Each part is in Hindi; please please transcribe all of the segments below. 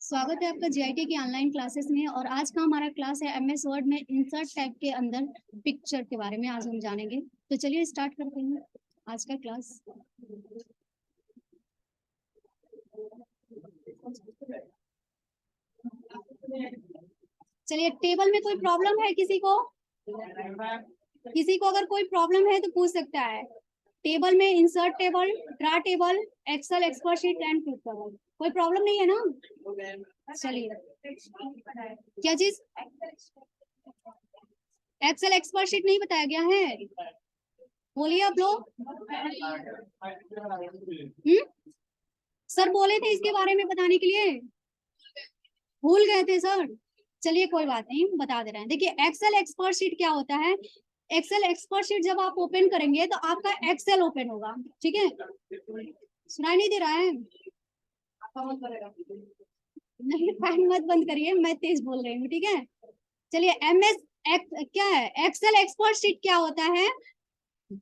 स्वागत है आपका जीआईटी की ऑनलाइन क्लासेस में। और आज का हमारा क्लास है एमएस वर्ड में इंसर्ट टैग के अंदर पिक्चर के बारे में आज हम जानेंगे। तो चलिए स्टार्ट करते हैं आज का क्लास। चलिए, टेबल में कोई प्रॉब्लम है किसी को? अगर कोई प्रॉब्लम है तो पूछ सकता है। टेबल में insert table, draw table, Excel, expert sheet and quick table, कोई प्रॉब्लम नहीं है ना? चलिए, क्या चीज? एक्सेल एक्सपर्ट शीट नहीं बताया गया है? बोलिए आप लोग। सर बोले थे इसके बारे में बताने के लिए, भूल गए थे सर। चलिए कोई बात नहीं, बता दे रहे हैं। देखिए, एक्सेल एक्सपर्ट शीट क्या होता है। एक्सेल एक्सपर्ट शीट जब आप ओपन करेंगे तो आपका एक्सेल ओपन होगा, ठीक है? सुनाई नहीं दे रहा है? नहीं, फैन मत बंद करिए, मैं तेज बोल रही हूँ, ठीक है? चलिए, क्या है एक्सेल एक्सपर्ट शीट? क्या होता है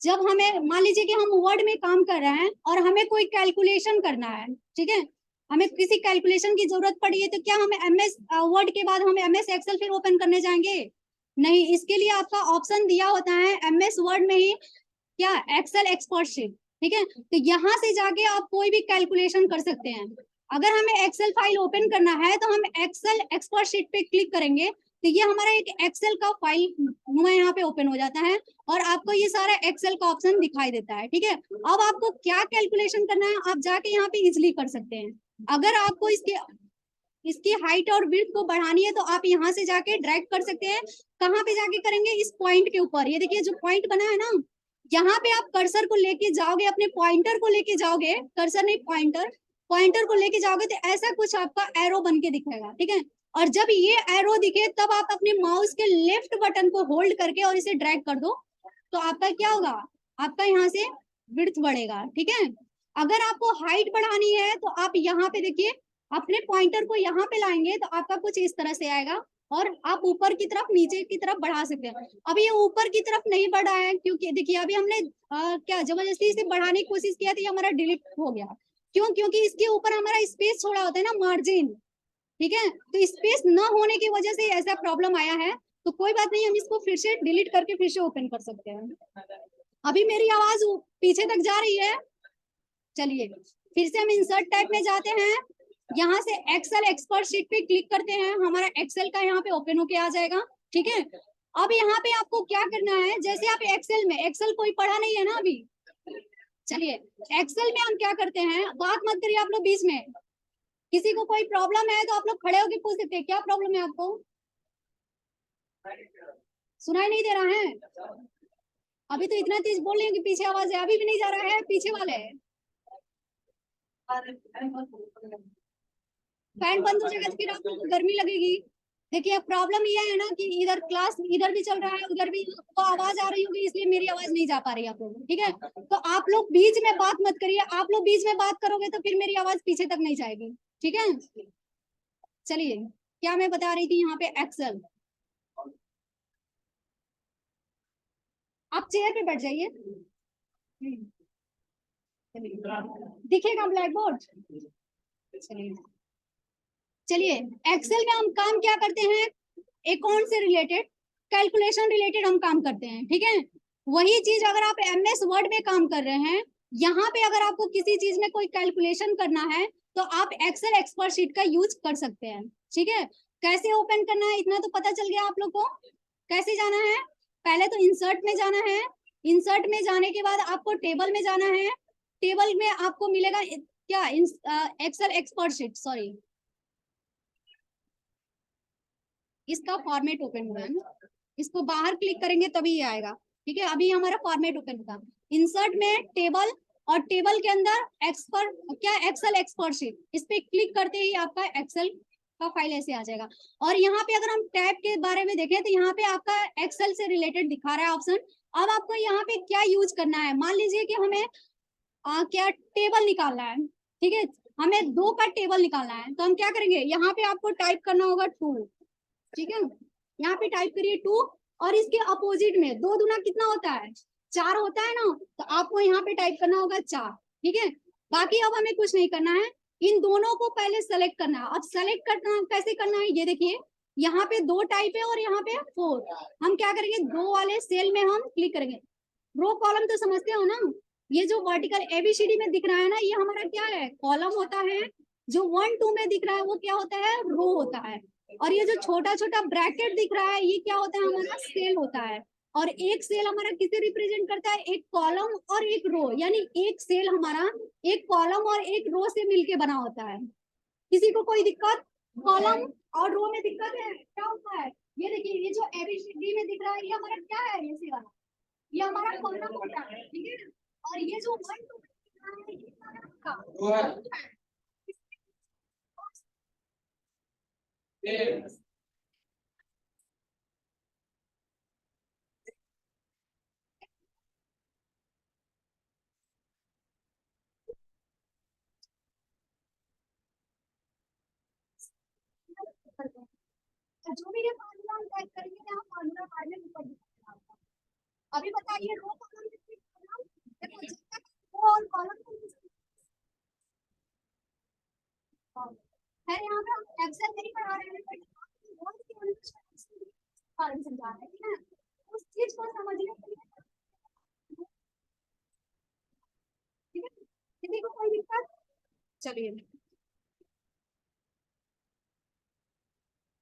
जब हमें मान लीजिए कि हम वर्ड में काम कर रहे हैं और हमें कोई कैलकुलेशन करना है, ठीक है? हमें किसी कैलकुलेशन की जरूरत पड़ी है तो क्या हम एमएस वर्ड के बाद हम एमएस एक्सेल फिर ओपन करने जाएंगे? नहीं, इसके लिए आपका ऑप्शन दिया होता है एमएस वर्ड में ही, क्या, एक्सेल एक्सपर्ट शीट, ठीक है? तो यहाँ से जाके आप कोई भी कैलकुलेशन कर सकते हैं। अगर हमें एक्सेल फाइल ओपन करना है तो हम एक्सेल एक्सपर्ट शीट पे क्लिक करेंगे तो ये हमारा एक एक्सेल का फाइल यहाँ पे ओपन हो जाता है और आपको ये सारा एक्सेल का ऑप्शन दिखाई देता है, ठीक है? अब आपको क्या कैलकुलेशन करना है आप जाके यहाँ पे इजिली कर सकते हैं। अगर आपको इसकी हाइट और विड्थ को बढ़ानी है तो आप यहाँ से जाके ड्रैग कर सकते हैं। कहाँ पे जाके करेंगे? इस पॉइंट के ऊपर, ये देखिए जो पॉइंट बना है ना, यहाँ पे आप कर्सर को लेके जाओगे, अपने पॉइंटर को लेके जाओगे, कर्सर नहीं पॉइंटर को लेके जाओगे तो ऐसा कुछ आपका एरो बन के दिखेगा, ठीक है? और जब ये एरो दिखे तब आप अपने माउस के लेफ्ट बटन को होल्ड करके और इसे ड्रैग कर दो तो आपका क्या होगा, आपका यहाँ से विड्थ बढ़ेगा, ठीक है? अगर आपको हाइट बढ़ानी है तो आप यहाँ पे देखिए, अपने पॉइंटर को यहाँ पे लाएंगे तो आपका कुछ इस तरह से आएगा और आप ऊपर की तरफ नीचे की तरफ बढ़ा सकते हैं। अभी ये ऊपर की तरफ नहीं बढ़ा है क्योंकि देखिए अभी हमने क्या जबरदस्ती इसे बढ़ाने की कोशिश किया तो ये हमारा डिलीट हो गया। क्यों? क्योंकि इसके ऊपर हमारा स्पेस छोड़ा होता है ना, मार्जिन, ठीक है? तो स्पेस न होने की वजह से ऐसा प्रॉब्लम आया है। तो कोई बात नहीं, हम इसको फिर से डिलीट करके फिर से ओपन कर सकते हैं। अभी मेरी आवाज पीछे तक जा रही है? चलिए फिर से हम इंसर्ट टैब में जाते हैं, यहाँ से एक्सेल एक्सपर्ट शीट पे क्लिक करते हैं, हमारा एक्सेल का यहाँ पे ओपन होके आ जाएगा, ठीक है? अब यहाँ पे आपको क्या करना है, जैसे आप एक्सेल में, एक्सेल कोई पढ़ा नहीं है ना अभी, चलिए एक्सेल में हम क्या करते हैं, बात मत करिए आप लोग बीच में। किसी को कोई प्रॉब्लम है तो आप लोग खड़े होकर पूछ सकते हैं, क्या प्रॉब्लम है आपको? सुनाई नहीं दे रहा है? अभी तो इतना तेज बोल रहे हैं कि पीछे आवाज है, अभी भी नहीं जा रहा है? पीछे वाले फैन बंद हो जाएगा तो फिर आपको गर्मी लगेगी। देखिए प्रॉब्लम ये है ना कि इधर क्लास इधर भी चल रहा है उधर भी तो आवाज आ रही होगी, इसलिए मेरी आवाज नहीं जा पा रही है आप लोग, ठीक है? तो आप लोग बीच में बात मत करिए, आप लोग बीच में बात करोगे तो फिर मेरी आवाज पीछे तक नहीं जाएगी, ठीक है? चलिए, क्या मैं बता रही थी, यहाँ पे एक्सेल, आप चेयर पे बैठ जाइए, दिखेगा ब्लैक बोर्ड? चलिए चलिए, एक्सेल में हम काम क्या करते हैं, अकाउंट से रिलेटेड, कैलकुलेशन रिलेटेड हम काम करते हैं, ठीक है? वही चीज अगर आप एमएस वर्ड में काम कर रहे हैं, यहाँ पे अगर आपको किसी चीज में कोई कैलकुलेशन करना है तो आप एक्सेल एक्सपर्ट शीट का यूज कर सकते हैं, ठीक है? कैसे ओपन करना है इतना तो पता चल गया आप लोग को। कैसे जाना है, पहले तो इंसर्ट में जाना है, इंसर्ट में जाने के बाद आपको टेबल में जाना है, टेबल में आपको मिलेगा क्या, एक्सेल एक्सपर्ट शीट, सॉरी इसका फॉर्मेट ओपन हुआ है ना, इसको बाहर क्लिक करेंगे तभी ये आएगा, ठीक है? अभी हमारा फॉर्मेट ओपन होगा, इंसर्ट में टेबल, और टेबल के अंदर एक्सपर्ट क्या, एक्सेल एक्सपर्ट शीट, इस पे क्लिक करते ही आपका एक्सेल का फाइल ऐसे आ जाएगा। और यहाँ पे अगर हम टैब के बारे में देखें तो यहाँ पे आपका एक्सेल से रिलेटेड दिखा रहा है ऑप्शन। अब आपको यहाँ पे क्या यूज करना है, मान लीजिए कि हमें क्या टेबल निकालना है, ठीक है? हमें 2 का टेबल निकालना है तो हम क्या करेंगे, यहाँ पे आपको टाइप करना होगा 2, ठीक है? यहाँ पे टाइप करिए 2 और इसके अपोजिट में 2 दूना कितना होता है, 4 होता है ना, तो आपको यहाँ पे टाइप करना होगा 4, ठीक है? बाकी अब हमें कुछ नहीं करना है, इन दोनों को पहले सेलेक्ट करना है। अब सेलेक्ट करना कैसे करना है, ये देखिए यहाँ पे 2 टाइप है और यहाँ पे 4। हम क्या करेंगे, 2 वाले सेल में हम क्लिक करेंगे। रो कॉलम तो समझते हो ना, ये जो वर्टिकल एबीसीडी में दिख रहा है ना, ये हमारा क्या है, कॉलम होता है। जो 1 2 में दिख रहा है वो क्या होता है, रो होता है। और ये जो छोटा छोटा ब्रैकेट दिख रहा है ये क्या होता है, हमारा सेल होता है। और एक सेल हमारा किसे रिप्रेजेंट करता है, एक कॉलम और एक रो, यानी एक सेल हमारा एक कॉलम और एक रो से मिलके बना होता है। किसी को कोई दिक्कत, कॉलम और रो में दिक्कत है, क्या होता है, ये देखिए ये जो एबीसीडी में दिख रहा है ये हमारा क्या है, ये सी वाला, ये हमारा कॉलम होता है, ठीक है। और ये जो 1 2 है ये हमारा जो भी ये फार्मूला हम टाइप करेंगे यहाँ फार्मूला बाद में ऊपर दिखाएगा आपको। अभी बताइए रो कॉलम कितनी कॉलम, देखो जब तक रो और कॉलम है यहाँ पे हम एक्सेल नहीं पढ़ा रहे हैं, बट बहुत सी बारे में समझा रहे हैं, ठीक है। उस चीज को समझने के लिए, ठीक है, किसी को कोई दिक्कत, चलिए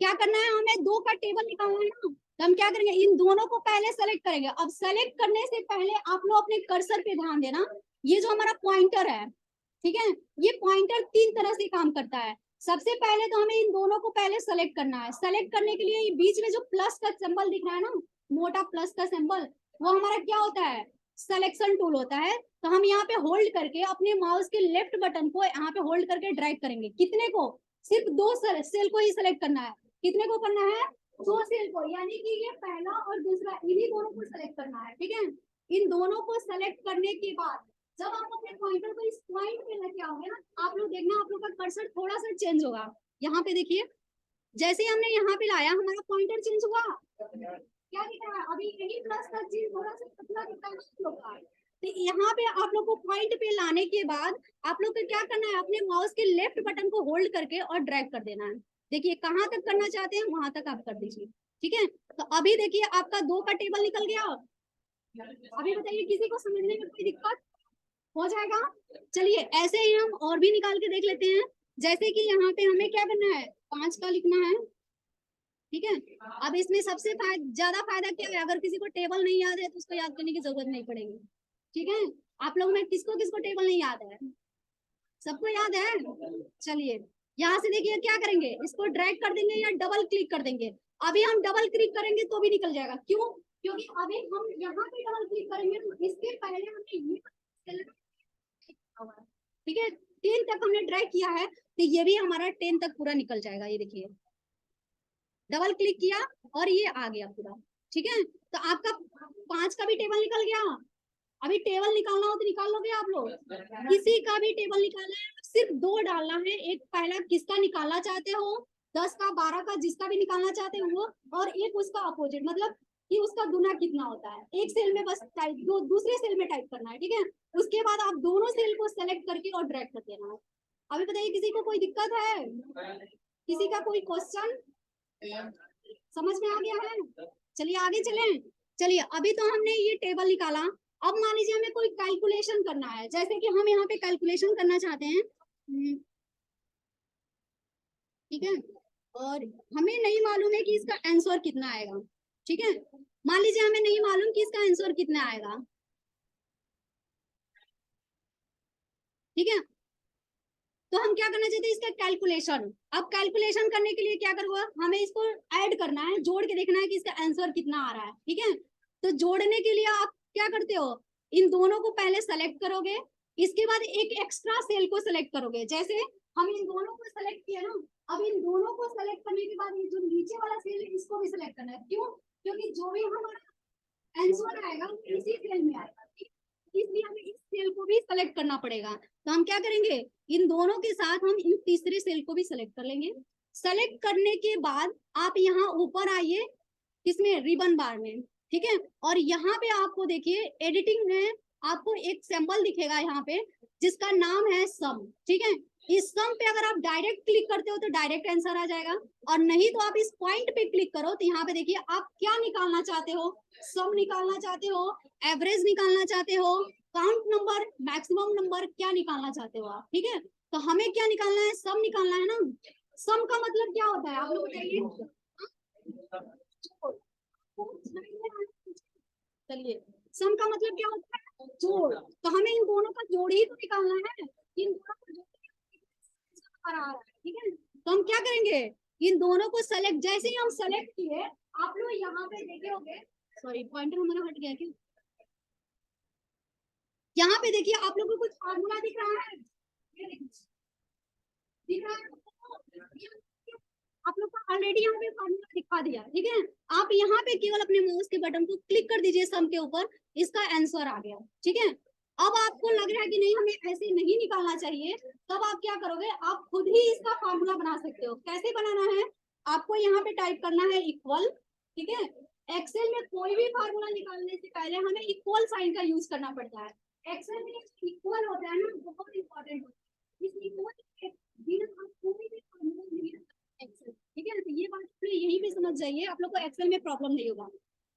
क्या करना है, हमें 2 का टेबल निकालना है ना, तो हम क्या करेंगे, इन दोनों को पहले सेलेक्ट करेंगे। अब सेलेक्ट करने से पहले आप लोग अपने कर्सर पे ध्यान देना, ये जो हमारा पॉइंटर है, ठीक है, ये पॉइंटर 3 तरह से काम करता है। सबसे पहले तो हमें इन दोनों को पहले सेलेक्ट करना है। सेलेक्ट करने के लिए बीच में जो प्लस का सिंबल दिख रहा है ना, मोटा प्लस का सिंबल, वो हमारा क्या होता है, सिलेक्शन टूल होता है। तो हम यहाँ पे होल्ड करके अपने माउस के लेफ्ट बटन को यहाँ पे होल्ड करके ड्रैग करेंगे। कितने को, सिर्फ 2 सेल को ही सिलेक्ट करना है। कितने को करना है, 2 सेल को, यानी कि ये पहला और दूसरा, इन्हीं दोनों को सेलेक्ट करना है, ठीक है। इन दोनों को सेलेक्ट करने के बाद जब आप अपने पॉइंटर को इस पॉइंट पे लेके आओगे ना, आप लोग देखना आप लोग का कर्सर थोड़ा सा चेंज होगा। यहाँ पे देखिए, जैसे ही हमने यहाँ पे लाया हमारा पॉइंटर चेंज हुआ, क्या दिख रहा है, अभी यही प्लस का चीज थोड़ा सा पतला दिखता है। तो यहाँ पे आप लोग को पॉइंट पे लाने के बाद आप लोग को क्या करना है, अपने माउस के लेफ्ट बटन को होल्ड करके और ड्रैग कर देना है। देखिए कहाँ तक करना चाहते हैं वहां तक आप कर दीजिए, ठीक है। तो अभी देखिए आपका 2 का टेबल निकल गया। अभी बताइए किसी को समझने में कोई दिक्कत हो जाएगा। चलिए ऐसे ही हम और भी निकाल के देख लेते हैं। जैसे कि यहाँ पे हमें क्या करना है, 5 का लिखना है, ठीक है। अब इसमें सबसे ज्यादा फायदा क्या है, अगर किसी को टेबल नहीं याद है तो उसको याद करने की जरूरत नहीं पड़ेगी, ठीक है। आप लोग में किसको किसको टेबल नहीं याद है, सबको याद है। चलिए यहाँ से देखिए क्या करेंगे, इसको ड्रैग कर देंगे या डबल क्लिक कर देंगे। अभी हम डबल क्लिक करेंगे तो भी निकल जाएगा, क्यों, क्योंकि अभी हम यहाँ पे डबल क्लिक करेंगे तो इसके पहले हमने ये, ठीक है, 10 तक हमने ड्रैग किया है, तो ये भी हमारा 10 तक पूरा निकल जाएगा। ये देखिए डबल क्लिक किया और ये आ गया पूरा, ठीक है। तो आपका 5 का भी टेबल निकल गया। अभी टेबल निकालना हो तो निकाल लोगे आप लोग, किसी का भी टेबल निकालना है, सिर्फ 2 डालना है। एक पहला किसका निकालना चाहते हो, 10 का 12 का, जिसका भी निकालना चाहते हो वो, और एक उसका अपोजिट, मतलब कि उसका गुना कितना होता है। एक सेल में बस टाइप दूसरे सेल में टाइप करना है, ठीक है। उसके बाद आप दोनों सेल को सेलेक्ट करके और ड्रैग कर देना है। अभी बताइए किसी को कोई दिक्कत है, किसी का कोई क्वेश्चन समझ में आ गया है। चलिए आगे चलें। चलिए अभी तो हमने ये टेबल निकाला, अब मान लीजिए हमें कोई कैलकुलेशन करना है, जैसे कि हम यहाँ पे कैलकुलेशन करना चाहते हैं, ठीक है, और हमें नहीं मालूम है कि इसका आंसर कितना आएगा, ठीक है। मान लीजिए हमें नहीं मालूम कि इसका आंसर कितना आएगा, ठीक है। तो हम क्या करना चाहते हैं, इसका कैलकुलेशन। अब कैलकुलेशन करने के लिए क्या करूंगा, हमें इसको ऐड करना है, जोड़ के देखना है कि इसका आंसर कितना आ रहा है, ठीक है। तो जोड़ने के लिए आप क्या करते हो, इन दोनों को पहले सेलेक्ट करोगे, इसके बाद एक एक्स्ट्रा सेल को सेलेक्ट करोगे। जैसे हम इन दोनों को सेलेक्ट किया ना, अब इन दोनों को सेलेक्ट करने के बाद ये जो नीचे वाला सेल है इसको भी सिलेक्ट करना है। क्यों, क्योंकि जो भी हमारा आंसर आएगा इसी सेल में आएगा, इसलिए हमें इस सेल को भी सेलेक्ट करना पड़ेगा। तो हम क्या करेंगे, इन दोनों के साथ हम इन तीसरे सेल को भी सेलेक्ट कर लेंगे। सेलेक्ट करने के बाद आप यहाँ ऊपर आइए, किसमें, रिबन बार में, ठीक है। और यहाँ पे आपको देखिए एडिटिंग में आपको एक सिंबल दिखेगा यहाँ पे जिसका नाम है सम, ठीक है। इस सम पे अगर आप डायरेक्ट क्लिक करते हो तो डायरेक्ट आंसर आ जाएगा, और नहीं तो आप इस पॉइंट पे क्लिक करो तो यहाँ पे देखिए आप क्या निकालना चाहते हो, सम निकालना चाहते हो, एवरेज निकालना चाहते हो, काउंट नंबर, मैक्सिमम नंबर, क्या निकालना चाहते हो आप, ठीक है। तो हमें क्या निकालना है, सम निकालना है ना। सम का मतलब क्या होता है आप लोग बताइए। चलिए, सम का मतलब क्या होता है, जोड़। तो हमें इन दोनों का जोड़ ही तो निकालना है, इन दोनों का जोड़ आ रहा है, ठीक है। तो हम क्या करेंगे, इन दोनों को सेलेक्ट, जैसे ही हम सेलेक्ट किए, आप लोग यहाँ पे देखे होंगे, सॉरी पॉइंटर हमारा हट गया क्या, यहाँ पे देखिए आप लोगों को कुछ फार्मूला दिख रहा है, दिख रहा है, आप लोग को ऑलरेडी यहाँ पे फार्मूला दिखा दिया, ठीक है। आप यहाँ पे केवल अपने माउस के बटन को क्लिक कर दीजिए सम के ऊपर, इसका आंसर आ गया, ठीक है। अब आपको लग रहा है कि नहीं हमें ऐसे नहीं निकालना चाहिए, तब आप क्या करोगे, आप खुद ही इसका फार्मूला बना सकते हो। कैसे बनाना है, आपको यहाँ पे टाइप करना है इक्वल, ठीक है। एक्सेल में कोई भी फार्मूला निकालने से पहले हमें इक्वल साइन का यूज करना पड़ता है। एक्सेल में इक्वल होता है ना, बहुत इंपॉर्टेंट होता है। इस इक्वल के बिना आप कोई भी फार्मूला नहीं एक्सेल, ठीक है। तो ये बात अपने यहीं पे समझ जाइए, आप लोग को एक्सेल में प्रॉब्लम नहीं होगा,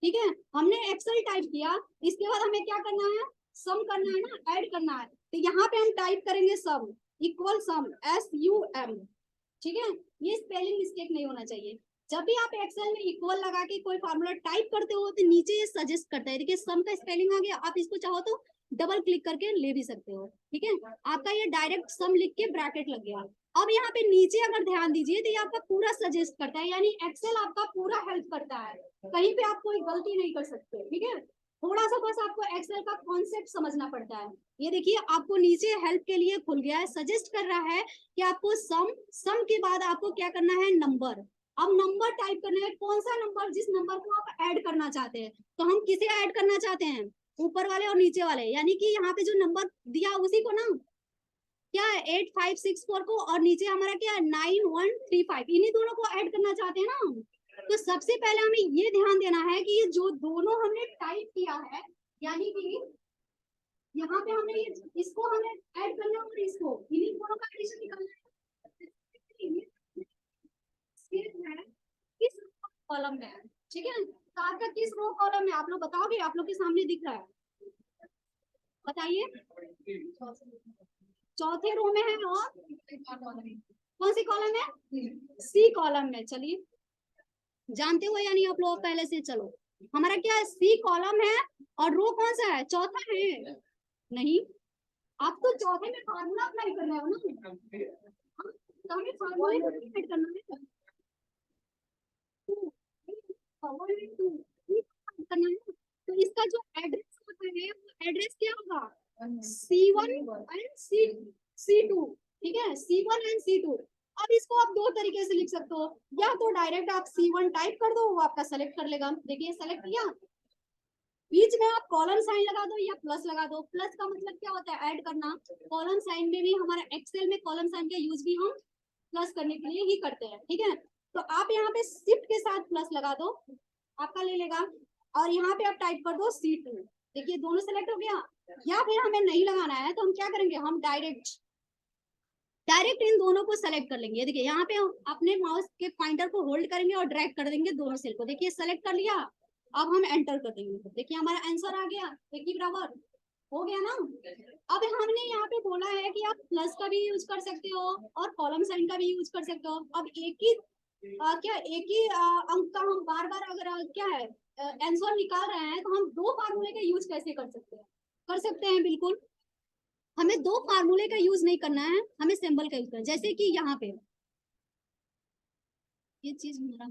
ठीक है। हमने एक्सेल टाइप किया, इसके बाद हमें क्या करना है, सम करना है ना, ऐड करना है। तो यहाँ पे हम टाइप करेंगे सम इक्वल सम, SUM, ठीक है। ये स्पेलिंग मिस्टेक नहीं होना चाहिए। जब भी आप एक्सेल में इक्वल लगा के कोई फार्मूला टाइप करते हो तो नीचे ये सजेस्ट करता है, देखिए सम का स्पेलिंग आ गया, आप इसको चाहो तो डबल क्लिक करके ले भी सकते हो, ठीक है। आपका ये डायरेक्ट सम लिख के ब्रैकेट लग गया। अब यहाँ पे नीचे अगर ध्यान दीजिए तो ये आपका पूरा सजेस्ट करता है, यानी एक्सेल आपका पूरा हेल्प करता है, कहीं पे आप कोई गलती नहीं कर सकते, ठीक है। थोड़ा सा बस आपको एक्सेल का कॉन्सेप्ट समझना पड़ता है। ये देखिए आपको नीचे हेल्प के लिए खुल गया है, सजेस्ट कर रहा है कि आपको सम के बाद आपको क्या करना है, नंबर। अब नंबर टाइप करना है, कौन सा नंबर, जिस नंबर को आप ऐड करना चाहते हैं। तो हम किसे ऐड करना चाहते हैं, ऊपर वाले और नीचे वाले, यानी कि यहाँ पे जो नंबर दिया उसी को ना, क्या है 8564 को, और नीचे हमारा क्या है 9135, इन्हीं दोनों को ऐड करना चाहते हैं ना। तो सबसे पहले हमें ये ध्यान देना है कि ये जो दोनों हमने टाइप किया है, यानी कि यहाँ पे हमने ये इसको हमें ऐड करना है और इसको, इन्हीं दोनों का एडिशन निकालना है, किस कॉलम में है, ठीक है। तो आपका किस रो कॉलम में आप लोग बताओगे, आप लोग के सामने दिख रहा है, बताइए। चौथे रो में है, और कौन सी कॉलम है, सी कॉलम में। चलिए, जानते हो या नहीं आप लोग पहले से, चलो हमारा क्या है, सी कॉलम है, और रो कौन सा है, चौथा है। नहीं, आपको चौथे में फार्मूला अप्लाई करना है ना, तो हमें फार्मूला ऐड करना है, करना है। तो इसका जो एड्रेस होता है वो एड्रेस क्या होगा, C1 एंड C2, ठीक है, C1 एंड C2। अब इसको आप दो तरीके से लिख सकते हो, या तो डायरेक्ट आप C1 टाइप कर दो, वो आपका सेलेक्ट कर लेगा, देखिए सेलेक्ट किया, बीच में आप कॉलम साइन लगा दो या प्लस लगा दो। प्लस का मतलब क्या होता है, ऐड करना। कॉलम साइन में भी हमारा एक्सेल में कॉलम साइन का यूज भी हम प्लस करने के लिए ही करते हैं, ठीक है। तो आप यहाँ पे शिफ्ट के साथ प्लस लगा दो, आपका ले लेगा, और यहाँ पे आप टाइप कर दो C2, देखिए दोनों सेलेक्ट हो गया। या फिर हमें नहीं लगाना है तो हम क्या करेंगे, हम डायरेक्ट इन दोनों को सेलेक्ट कर लेंगे। देखिए यहाँ पे हम अपने माउस के पॉइंटर को होल्ड करेंगे और ड्रैग कर देंगे दोनों सेल को, देखिए सेलेक्ट कर लिया। अब हम एंटर कर देंगे, देखिए हमारा आंसर आ गया, देखिए बराबर हो गया ना। अब हमने यहाँ पे बोला है कि आप प्लस का भी यूज कर सकते हो और कॉलम साइन का भी यूज कर सकते हो। अब एक ही अंक का हम बार बार अगर क्या है आंसर निकाल रहे हैं, तो हम दो फार्मूले का यूज कैसे कर सकते हैं, कर सकते हैं बिल्कुल। हमें दो फार्मूले का यूज नहीं करना है, हमें सिंबल का यूज करना है। जैसे कि यहाँ पे ये चीज हमारा,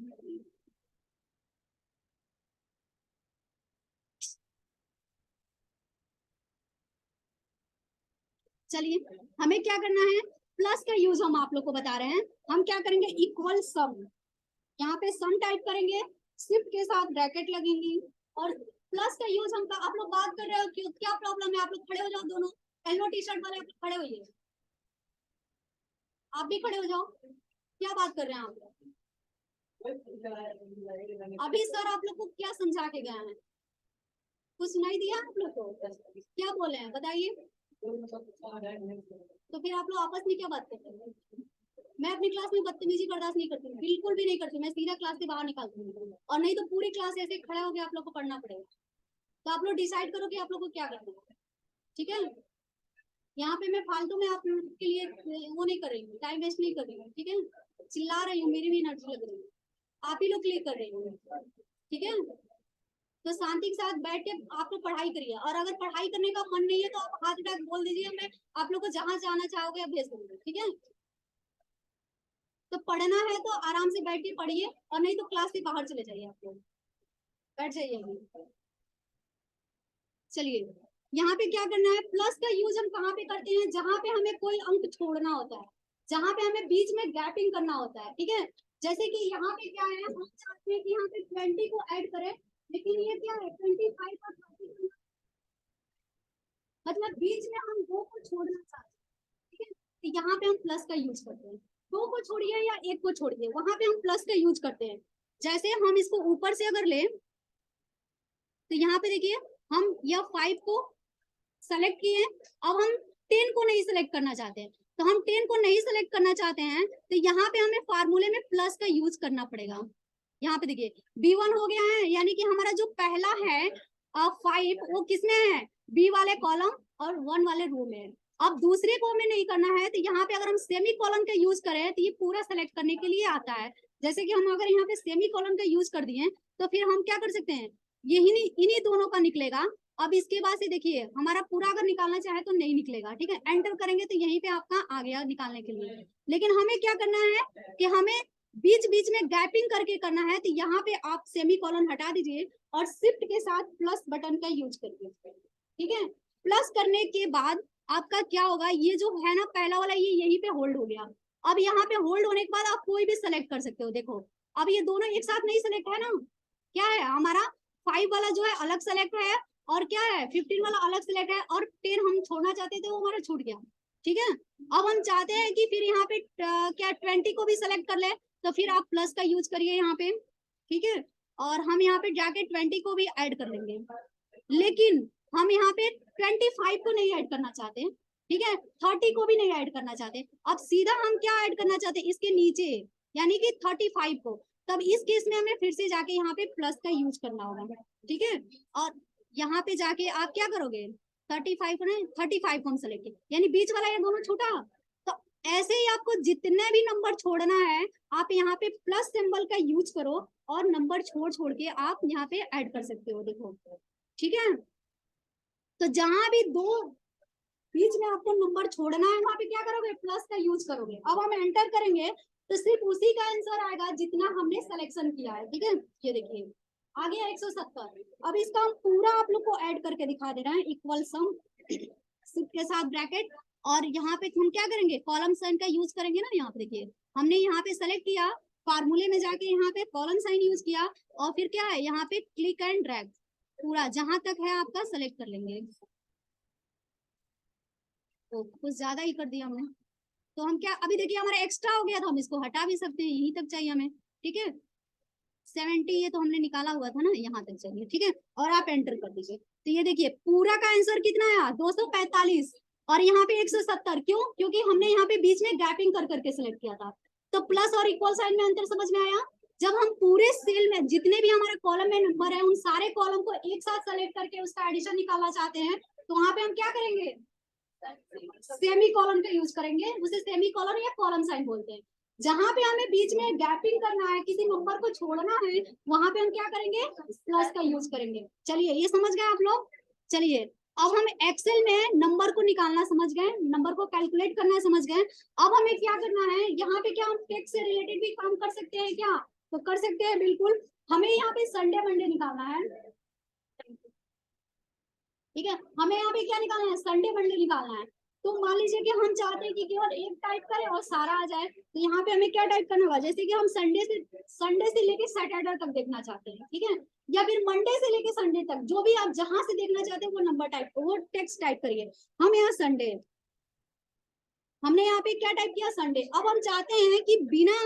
चलिए हमें क्या करना है, प्लस का यूज हम आप लोग को बता रहे हैं। हम क्या करेंगे, इक्वल सम, यहाँ पे सम टाइप करेंगे, शिफ्ट के साथ ब्रैकेट लगेंगी, और प्लस का यूज हम, आप लोग बात कर रहे हो क्यों, क्या प्रॉब्लम है, आप लोग खड़े हो जाओ, दोनों येलो टी शर्ट वाले आप लोग खड़े होइए, आप भी खड़े हो जाओ, क्या बात कर रहे हैं आप लोग। अभी सर आप लोग को क्या समझा के गए हैं, कुछ नहीं दिया आप लोग को, क्या बोले हैं बताइए। तो फिर आप लोग आपस में क्या बात करते हैं? मैं अपनी क्लास में बदतमीजी बर्दाश्त नहीं करती, बिल्कुल भी नहीं करती, मैं सीधा क्लास से बाहर निकालती हूँ, और नहीं तो पूरी क्लास ऐसे खड़ा होकर आप लोग को पढ़ना पड़ेगा। तो आप लोग डिसाइड करो कि आप लोग को क्या करना है, ठीक है। यहाँ पे मैं फालतू में आप लोग के लिए वो नहीं कर रही हूँ, टाइम वेस्ट नहीं कर रही हूँ, ठीक है। चिल्ला रही हूँ, मेरी भी एनर्जी लग रही है, आप ही लोग क्लिक कर रही हूँ, ठीक है। तो शांति के साथ बैठ के आप लोग पढ़ाई करिए, और अगर पढ़ाई करने का मन नहीं है तो आप हाथ उठा बोल दीजिए, मैं आप लोग को जहां जाना चाहोगे भेज दूंगी, ठीक है। तो पढ़ना है तो आराम से बैठ के पढ़िए, और नहीं तो क्लास से बाहर चले जाइए, आप लोग बैठ जाइए अभी। चलिए, यहाँ पे क्या करना है, प्लस का यूज हम कहाँ पे करते हैं, जहां पे हमें कोई अंक छोड़ना होता है, जहां पे हमें बीच में गैपिंग करना होता है, ठीक है। जैसे कि यहाँ पे क्या है, हम चाहते हैं कि यहाँ पे 20 को ऐड करें, लेकिन ये क्या है 25 और 30, मतलब बीच में हम 2 को छोड़ना चाहते हैं, ठीक है। तो यहाँ पे हम प्लस का यूज करते हैं, 2 को छोड़िए या 1 को छोड़िए, वहां पे हम प्लस का यूज करते हैं। जैसे हम इसको ऊपर से अगर लें, तो यहाँ पे देखिए हम यह 5 को सेलेक्ट किए, अब हम 10 को नहीं सेलेक्ट करना चाहते, तो हम 10 को नहीं सेलेक्ट करना चाहते हैं, तो यहाँ पे हमें फार्मूले में प्लस का यूज करना पड़ेगा। यहाँ पे देखिए B1 हो गया है, यानी कि हमारा जो पहला है 5 वो किसमें है, बी वाले कॉलम और 1 वाले रो में। अब दूसरे को हमें नहीं करना है, तो यहाँ पे अगर हम सेमी कॉलन का यूज करें तो ये पूरा सेलेक्ट करने के लिए आता है। जैसे कि हम अगर यहाँ पे सेमी कॉलन का यूज कर दिए, तो फिर हम क्या कर सकते हैं, यही इन्हीं दोनों का निकलेगा। अब इसके बाद से देखिए हमारा पूरा अगर निकालना चाहे तो नहीं निकलेगा, ठीक है। एंटर करेंगे तो यहीं पे आपका आ गया निकालने के लिए, लेकिन हमें क्या करना है कि हमें बीच बीच में गैपिंग करके करना है। तो यहाँ पे आप सेमी कॉलन हटा दीजिए और शिफ्ट के साथ प्लस बटन का यूज करिए, ठीक है। प्लस करने के बाद आपका क्या होगा, ये जो है ना पहला वाला, ये यहीं पे होल्ड हो गया। अब यहाँ पे होल्ड होने के बाद आप कोई भी सेलेक्ट कर सकते हो। देखो अब ये दोनों एक साथ नहीं सेलेक्ट है ना, क्या है हमारा 5 वाला जो है अलग सेलेक्ट है, और क्या है 15 वाला अलग सेलेक्ट है, और 10 हम छोड़ना चाहते थे वो हमारा छूट गया, ठीक है। अब हम चाहते हैं कि फिर यहाँ पे क्या 20 को भी सेलेक्ट कर ले, तो फिर आप प्लस का यूज करिए यहाँ पे, ठीक है। और हम यहाँ पे जाके 20 को भी ऐड कर लेंगे, लेकिन हम यहाँ पे 25 को नहीं ऐड करना चाहते, ठीक है। 30 को भी नहीं ऐड करना चाहते, अब सीधा हम क्या ऐड करना चाहते हैं इसके नीचे, यानी कि 35 को। तब इस केस में हमें फिर से जाके यहाँ पे प्लस का यूज करना होगा, ठीक है। और यहाँ पे जाके आप क्या करोगे, 35 को नहीं 35 को हम सेलेक्ट किए, यानी बीच वाला ये दोनों छूटा। तो ऐसे ही आपको जितने भी नंबर छोड़ना है, आप यहाँ पे प्लस सिंबल का यूज करो, और नंबर छोड़ छोड़ के आप यहाँ पे ऐड कर सकते हो, देखो, ठीक है। तो जहां भी दो बीच में आपको नंबर छोड़ना है, वहां पे क्या करोगे, प्लस का यूज करोगे। अब हम एंटर करेंगे तो सिर्फ उसी का आंसर आएगा जितना हमने सिलेक्शन किया है, ठीक है। ये देखिए आ गया 170। अब इसका हम पूरा आप लोग को ऐड करके दिखा दे रहे हैं, इक्वल सम शिफ्ट के साथ ब्रैकेट, और यहाँ पे हम क्या करेंगे, कॉलम साइन का यूज करेंगे ना। यहाँ पे देखिए हमने यहाँ पे सेलेक्ट किया, फार्मूले में जाके यहाँ पे कॉलम साइन यूज किया, और फिर क्या है यहाँ पे क्लिक एंड ड्रैग, पूरा जहां तक है आपका सेलेक्ट कर लेंगे। तो कुछ ज्यादा ही कर दिया हमने, तो हम क्या, अभी देखिए हमारा एक्स्ट्रा हो गया, तो हम इसको हटा भी सकते हैं, यहीं तक चाहिए हमें, ठीक है। 70 ये तो हमने निकाला हुआ था ना, यहाँ तक चाहिए, ठीक है। और आप एंटर कर दीजिए, तो ये देखिए पूरा का आंसर कितना आया 245, और यहाँ पे 170। क्यों, क्योंकि हमने यहाँ पे बीच में गैपिंग कर करके सिलेक्ट किया था। तो प्लस और इक्वल साइन में अंतर समझ में आया। जब हम पूरे सेल में जितने भी हमारे कॉलम में नंबर है, उन सारे कॉलम को एक साथ सेलेक्ट करके उसका एडिशन निकालना चाहते हैं, तो वहां पे हम क्या करेंगे, सेमी कॉलन का यूज करेंगे, उसे सेमी कॉलन या कॉलम साइन बोलते हैं। जहां पे हमें बीच में गैपिंग करना है, किसी नंबर को छोड़ना है, वहां पे हम क्या करेंगे, प्लस का यूज करेंगे। चलिए ये समझ गए आप लोग। चलिए अब हम एक्सेल में नंबर को निकालना समझ गए, नंबर को कैलकुलेट करना समझ गए। अब हमें क्या करना है, यहाँ पे क्या हम टेक्स्ट से रिलेटेड भी काम कर सकते हैं क्या, तो कर सकते हैं बिल्कुल। हमें यहाँ पे संडे मंडे निकालना है, ठीक है। हमें यहाँ पे क्या निकालना है, संडे मंडे निकालना है। तो मान लीजिए कि हम चाहते हैं कि केवल एक टाइप करें और सारा आ जाए, तो यहाँ पे हमें क्या टाइप करना होगा, जैसे कि हम संडे से लेके सैटरडे तक देखना चाहते हैं, ठीक है। या फिर मंडे से लेके संडे तक, जो भी आप जहां से देखना चाहते हैं वो नंबर टाइप, वो टेक्स्ट टाइप करिए। हम यहाँ संडे, हमने यहाँ पे क्या टाइप किया, संडे। अब हम चाहते हैं कि बिना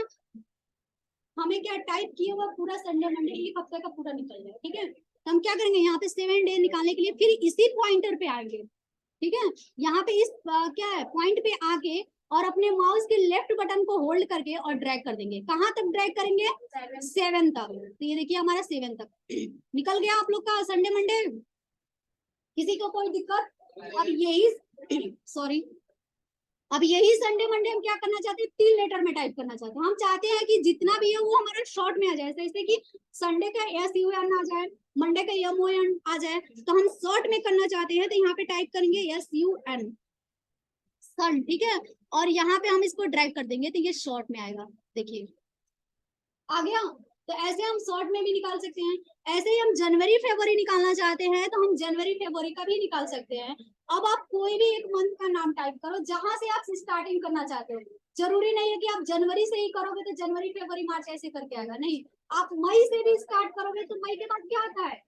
हमें क्या टाइप किए हुआ पूरा संडे मंडे एक हफ्ते का पूरा निकल जाए, ठीक है। तो हम क्या करेंगे, यहाँ पे 7 डे निकालने के लिए फिर इसी पॉइंटर पे आएंगे, ठीक है, यहाँ पे इस क्या है पॉइंट पे आके और अपने माउस के लेफ्ट बटन को होल्ड करके और ड्रैग कर देंगे। कहाँ तक ड्रैग करेंगे? 7 तक। तो ये देखिए हमारा 7 तक निकल गया आप लोग का संडे मंडे। किसी को कोई दिक्कत? अब यही सॉरी, अब यही संडे मंडे हम क्या करना चाहते हैं? 3 लेटर में टाइप करना चाहते हैं। हम चाहते हैं कि जितना भी है वो हमारा शॉर्ट में आ जाए, जैसे कि संडे का SUN आ जाए, मंडे का MON आ जाए, तो हम शॉर्ट में करना चाहते हैं। तो यहाँ पे टाइप करेंगे SUN सन, ठीक है, और यहाँ पे हम इसको ड्रैग कर देंगे तो ये शॉर्ट में आएगा। देखिए आ गया। तो ऐसे हम शॉर्ट में भी निकाल सकते हैं। ऐसे ही हम जनवरी फरवरी निकालना चाहते हैं तो हम जनवरी फरवरी का भी निकाल सकते हैं। अब आप कोई भी एक मंथ का नाम टाइप करो जहां से आप स्टार्टिंग करना चाहते हो। जरूरी नहीं है कि आप जनवरी से ही करोगे तो जनवरी फरवरी मार्च ऐसे करके आएगा, नहीं। आप मई से भी स्टार्ट करोगे तो मई के बाद क्या आता है?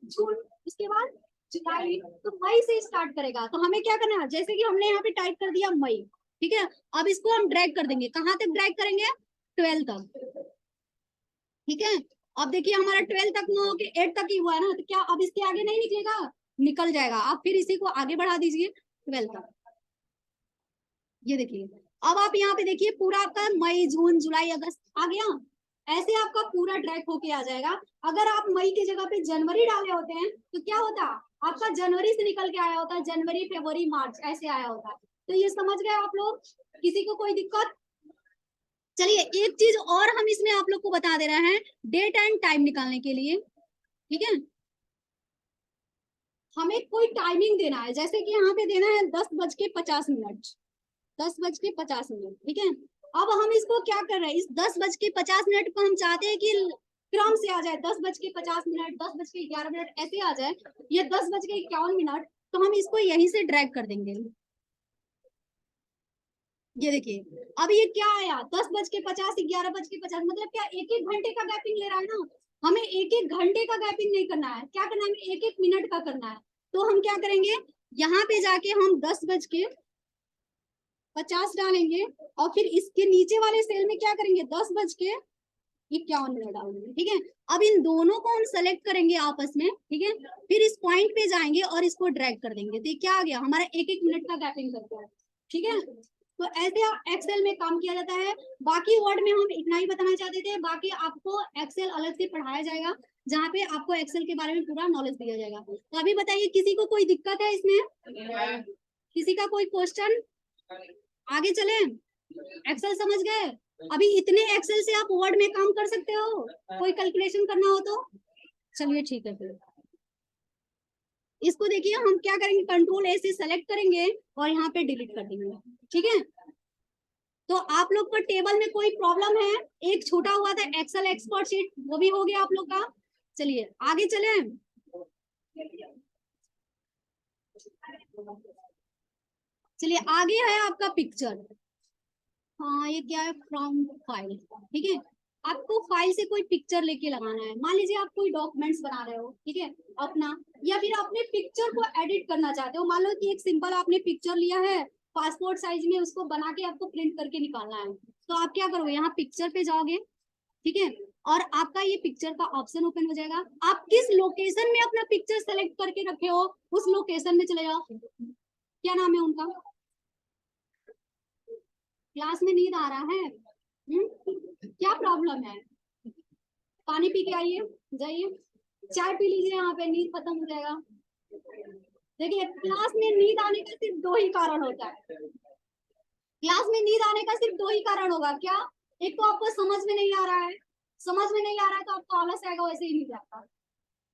जून, उसके बाद जुलाई, तो मई से स्टार्ट करेगा। तो हमें क्या करना है, जैसे कि हमने यहाँ पे टाइप कर दिया मई, ठीक है, अब इसको हम ड्रैग कर देंगे। कहाँ तक ड्रैग करेंगे? 12 तक, ठीक है। अब देखिए हमारा 12 तक न होके 8 तक ही हुआ है ना, तो क्या अब इसके आगे नहीं निकलेगा? निकल जाएगा। आप फिर इसी को आगे बढ़ा दीजिए 12 तक। ये देखिए अब आप यहाँ पे देखिए पूरा आपका मई जून जुलाई अगस्त आ गया। ऐसे आपका पूरा ट्रैक होके आ जाएगा। अगर आप मई की जगह पे जनवरी डाले होते हैं तो क्या होता? आपका जनवरी से निकल के आया होता, जनवरी फरवरी मार्च ऐसे आया होता। तो ये समझ गए आप लोग? किसी को कोई दिक्कत? चलिए एक चीज और हम इसमें आप लोग को बता दे रहे हैं, डेट एंड टाइम निकालने के लिए, ठीक है। हमें कोई टाइमिंग देना है, जैसे कि यहाँ पे देना है 10:50, 10:50, ठीक है। अब हम इसको क्या कर रहे हैं, इस 10:50 को हम चाहते हैं कि क्रम से आ जाए, 10:50, 10:11 ऐसे आ जाए, ये 10:51। तो हम इसको यहीं से ड्रैग कर देंगे। ये देखिए अब ये क्या आया, 10:50, 11:50, मतलब क्या 1-1 घंटे का गैपिंग ले रहा है ना। हमें 1-1 घंटे का गैपिंग नहीं करना है, क्या करना है, हमें 1-1 मिनट का करना है। तो हम क्या करेंगे, यहाँ पे जाके हम 10:50 डालेंगे और फिर इसके नीचे वाले सेल में क्या करेंगे, 10:51 डालेंगे, ठीक है। अब इन दोनों को हम सेलेक्ट करेंगे आपस में, ठीक है, फिर इस पॉइंट पे जाएंगे और इसको ड्रैग कर देंगे। तो ये क्या आ गया, हमारा 1-1 मिनट का गैपिंग करता है, ठीक है। तो ऐसे एक्सेल में काम किया जाता है। बाकी वर्ड में हम इतना ही बताना चाहते थे, बाकी आपको एक्सेल अलग से पढ़ाया जाएगा जहाँ पे आपको एक्सेल के बारे में पूरा नॉलेज दिया जाएगा। तो अभी बताइए किसी को कोई दिक्कत है इसमें? किसी का कोई क्वेश्चन? आगे चले, एक्सेल समझ गए? अभी इतने एक्सेल से आप वर्ड में काम कर सकते हो, कोई कैलकुलेशन करना हो तो? चलिए ठीक है, फिर इसको देखिए हम क्या करेंगे, Ctrl+A से सेलेक्ट करेंगे और यहाँ पे डिलीट कर देंगे, ठीक है। तो आप लोग को टेबल में कोई प्रॉब्लम है? एक छूटा हुआ था एक्सेल एक्सपर्ट शीट, वो भी हो गया आप लोग का। चलिए आगे चले, चलिए आगे है आपका पिक्चर। हाँ ये क्या है, फ्रॉम फाइल, ठीक है। आपको फाइल से कोई पिक्चर लेके लगाना है। मान लीजिए आप कोई डॉक्यूमेंट्स बना रहे हो, ठीक है, अपना, या फिर अपने पिक्चर को एडिट करना चाहते हो। मान लो कि एक सिंपल आपने पिक्चर लिया है पासपोर्ट साइज में, उसको बना के आपको प्रिंट करके निकालना है। तो आप क्या करोगे, यहाँ पिक्चर पे जाओगे, ठीक है, और आपका ये पिक्चर का ऑप्शन ओपन हो जाएगा। आप किस लोकेशन में अपना पिक्चर सेलेक्ट करके रखे हो उस लोकेशन में चले जाओ। क्या नाम है उनका? क्लास में नींद आ रहा है? क्या प्रॉब्लम है? पानी पी के आइए, जाइए चाय पी लीजिए, यहाँ पे नींद खत्म हो जाएगा। देखिए क्लास में नींद आने का सिर्फ 2 ही कारण होता है। क्लास में नींद आने का सिर्फ 2 ही कारण होगा, क्या? एक तो आपको समझ में नहीं आ रहा है, समझ में नहीं आ रहा है तो आपको आलस आएगा, वैसे ही नींद आता,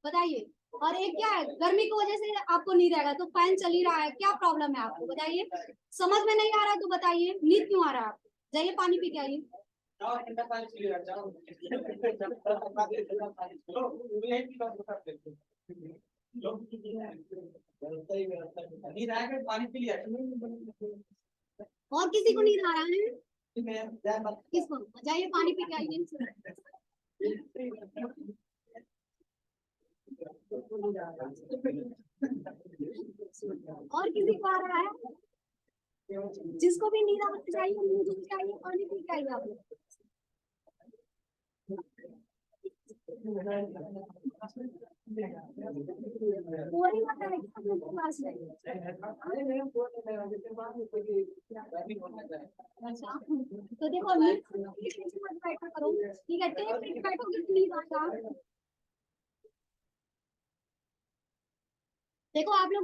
बताइए। और एक क्या है, गर्मी की वजह से आपको नींद आएगा, तो फैन चल ही रहा है, क्या प्रॉब्लम है आपको, बताइए। समझ में नहीं आ रहा है तो बताइए, नींद क्यों आ रहा है आपको? जाइए पानी पी के आइए। और किसी को नींद आ रहा है? किसको? जाइए पानी पी के आइए। और किसी को आ रहा है? जिसको भी नींद आना चाहिए नींद उठ जाइए, पानी पी के आइए आप लोग। बोरिंग होता है क्या आप लोग को क्लास में? अच्छा, तो देखो मत बैठा करो, ठीक है, टेक बैठोगे प्लीज आका। देखो आप लोग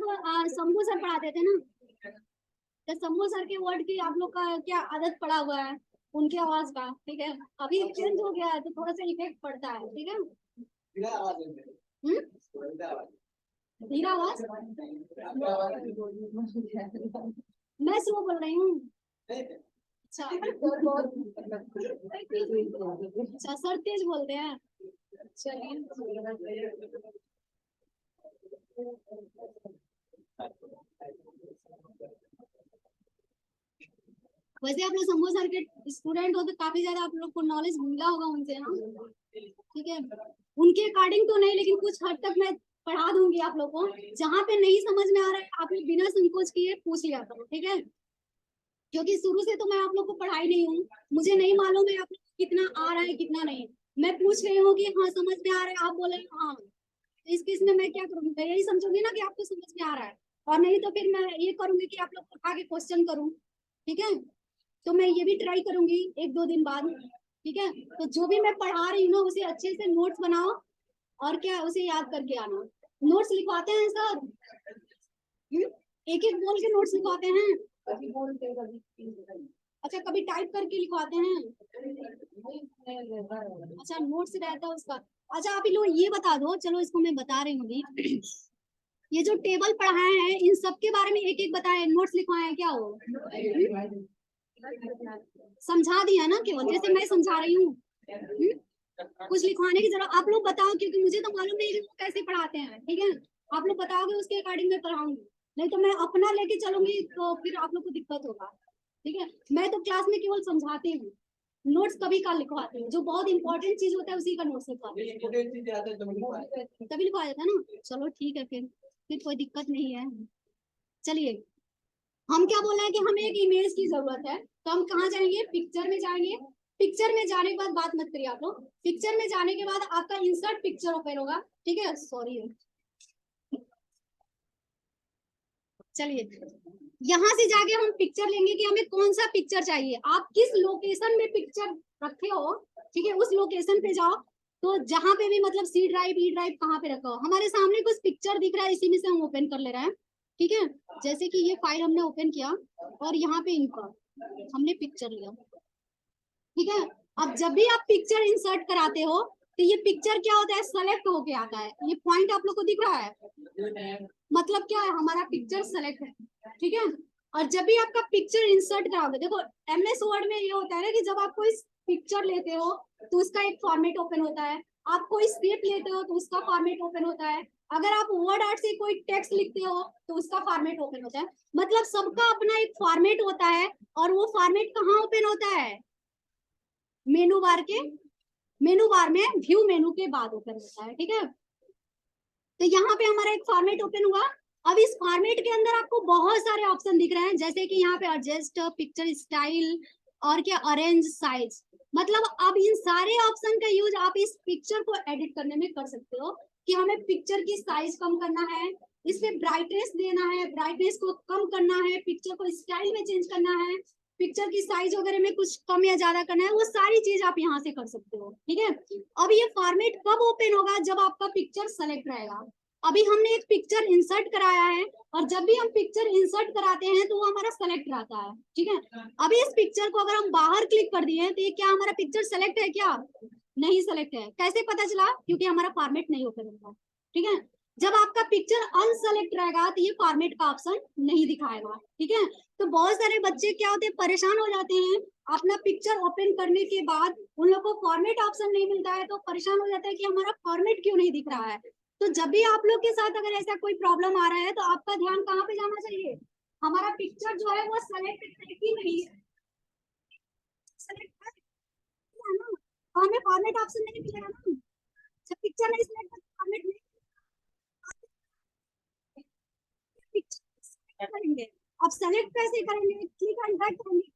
शंभू सर पढ़ाते थे ना, तो शंभू सर के वर्ड की आप लोग का क्या आदत पड़ा हुआ है, उनकी आवाज का, ठीक है। अभी चेंज हो गया है तो थोड़ा सा इफेक्ट पड़ता है, ठीक है। धीरा आवाज, मैं स्लो बोल रही हूँ। अच्छा अच्छा, सर तेज बोलते हैं, चलिए। वैसे आप लोग शंभू सर के स्टूडेंट हो तो काफी ज्यादा आप लोग को नॉलेज मिला होगा उनसे, हाँ, ठीक है। उनके अकॉर्डिंग तो नहीं, लेकिन कुछ हद तक मैं पढ़ा दूंगी आप लोग को। जहाँ पे नहीं समझ में आ रहा है आप लोग बिना संकोच किए पूछ लिया करो, ठीक है। क्योंकि शुरू से तो मैं आप लोग को पढ़ाई नहीं हूँ, मुझे नहीं मालूम है आप लोग कितना आ रहा है कितना नहीं। मैं पूछ रही हूँ कि हाँ समझ में आ रहा है, आप बोले हाँ, इस केस में मैं क्या करूँगी, मैं यही समझूंगी ना कि आपको समझ में आ रहा है, और नहीं तो फिर मैं ये करूंगी कि आप लोग को आगे क्वेश्चन करूँ, ठीक है। तो मैं ये भी ट्राई करूंगी एक दो दिन बाद, ठीक है। तो जो भी मैं पढ़ा रही हूँ ना उसे अच्छे से नोट्स बनाओ, और क्या उसे याद करके आना। नोट्स लिखवाते हैं सर, एक एक बोल के नोट्स लिखवाते हैं। अच्छा, कभी टाइप करके लिखवाते हैं? अच्छा, नोट्स रहता है उसका। अच्छा आप लोग ये बता दो, चलो इसको मैं बता रही हूँ। ये जो टेबल पढ़ाए हैं इन सब के बारे में एक एक बताए, नोट्स लिखवाए हैं क्या हो? समझा दिया ना केवल, जैसे मैं समझा रही हूँ। कुछ लिखवाने की जरूरत, आप लोग बताओ, क्योंकि मुझे तो मालूम नहीं कि वो कैसे पढ़ाते हैं, ठीक है। आप लोग बताओगे उसके अकॉर्डिंग मैं पढ़ाऊंगी, नहीं तो मैं अपना लेके चलूंगी तो फिर आप लोग को दिक्कत होगा, ठीक है। मैं तो क्लास में केवल समझाती हूँ, नोट्स कभी का लिखवाती हूँ, जो बहुत इंपॉर्टेंट चीज होता है उसी का नोट्स लिखवाती हूँ, तभी लिखवाया जाता है ना। चलो ठीक है, फिर कोई दिक्कत नहीं है। चलिए, हम क्या बोल रहे हैं कि हमें एक इमेज की जरूरत है, तो हम कहाँ जाएंगे, पिक्चर में जाएंगे। पिक्चर में जाने के बाद बात मत करिए आप लोग, पिक्चर में जाने के बाद आपका इंसर्ट पिक्चर ओपन होगा, ठीक है। सॉरी, चलिए यहाँ से जाके हम पिक्चर लेंगे कि हमें कौन सा पिक्चर चाहिए, आप किस लोकेशन में पिक्चर रखे हो, ठीक है, उस लोकेशन पे जाओ। तो जहां पे भी मतलब सी ड्राइव ई ड्राइव कहाँ पे रखा हो, हमारे सामने कुछ पिक्चर दिख रहा है, इसी में से हम ओपन कर ले रहे हैं, ठीक है। जैसे कि ये फाइल हमने ओपन किया और यहाँ पे इनका हमने पिक्चर लिया, ठीक है। अब जब भी आप पिक्चर इंसर्ट कराते हो तो ये पिक्चर क्या होता है, सेलेक्ट होके आता है। ये पॉइंट आप लोग को दिख रहा है, मतलब क्या है, हमारा पिक्चर सेलेक्ट है, ठीक है। और जब भी आपका पिक्चर इंसर्ट कराओगे, देखो एमएस वर्ड में ये होता है ना कि जब आप कोई पिक्चर लेते हो तो उसका एक फॉर्मेट ओपन होता है, आप कोई स्क्रिप्ट लेते हो तो उसका फॉर्मेट ओपन होता है, अगर आप वर्ड आर्ट से कोई टेक्स्ट लिखते हो तो उसका फॉर्मेट ओपन होता है। मतलब सबका अपना एक फॉर्मेट होता है, और वो फॉर्मेट कहाँ ओपन होता है, मेनू बार के, मेनू बार में व्यू मेनू के बाद ओपन होता है, ठीक है। तो यहाँ पे हमारा एक फॉर्मेट ओपन हुआ। अब इस फॉर्मेट के अंदर आपको बहुत सारे ऑप्शन दिख रहे हैं, जैसे कि यहाँ पे एडजस्ट पिक्चर स्टाइल और क्या अरेंज साइज। मतलब अब इन सारे ऑप्शन का यूज आप इस पिक्चर को एडिट करने में कर सकते हो, कि हमें पिक्चर की साइज कम करना है, इसमें ब्राइटनेस देना है, ब्राइटनेस को कम करना है, पिक्चर को स्टाइल में चेंज करना है, पिक्चर की साइज वगैरह में कुछ कम या ज्यादा करना है, वो सारी चीज आप यहाँ से कर सकते हो, ठीक है। अब ये फॉर्मेट कब ओपन होगा, जब आपका पिक्चर सेलेक्ट रहेगा। अभी हमने एक पिक्चर इंसर्ट कराया है, और जब भी हम पिक्चर इंसर्ट कराते हैं तो वो हमारा सेलेक्ट रहता है, ठीक है। अभी इस पिक्चर को अगर हम बाहर क्लिक कर दिए तो ये क्या हमारा पिक्चर सेलेक्ट है क्या, नहीं सेलेक्ट है। कैसे पता चला, क्योंकि हमारा फॉर्मेट नहीं ओपन होगा, ठीक है। जब आपका पिक्चर अनसेलेक्ट रहेगा तो ये फॉर्मेट का ऑप्शन नहीं दिखाएगा, ठीक है। तो बहुत सारे बच्चे क्या होते हैं, परेशान हो जाते हैं, अपना पिक्चर ओपन करने के बाद उन लोग को फॉर्मेट ऑप्शन नहीं मिलता है, तो परेशान हो जाता है कि हमारा फॉर्मेट क्यों नहीं दिख रहा है। तो जब भी आप लोग के साथ अगर ऐसा कोई प्रॉब्लम आ रहा है तो आपका ध्यान कहाँ पे जाना चाहिए, हमारा पिक्चर जो है वो सेलेक्ट है कि नहीं है, सेलेक्ट है ना, तो हमें फॉर्मेट ऑप्शन नहीं मिलेगा ना, जब पिक्चर नहीं सिलेक्ट है फॉर्मेट नहीं, पिक्चर करेंगे। अब सेलेक्ट कैसे करेंगे, क्लिक एंड ड्रैग करेंगे,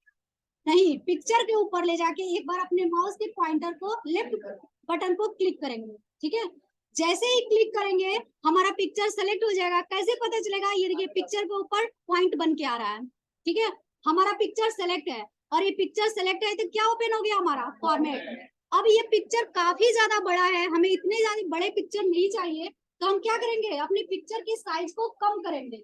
नहीं, पिक्चर के ऊपर ले जाके एक बार अपने माउस के पॉइंटर को लेफ्ट बटन को क्लिक करेंगे, ठीक है। जैसे ही क्लिक करेंगे हमारा पिक्चर सेलेक्ट हो जाएगा। कैसे पता चलेगा? ये देखिए पिक्चर के ऊपर पॉइंट बन के आ रहा है, ठीक है, हमारा पिक्चर सेलेक्ट है। और ये पिक्चर सेलेक्ट है तो क्या ओपन हो गया हमारा फॉर्मेट। अब ये पिक्चर काफी ज्यादा बड़ा है, हमें इतने ज्यादा बड़े पिक्चर नहीं चाहिए, तो हम क्या करेंगे, अपने पिक्चर की साइज को कम करेंगे।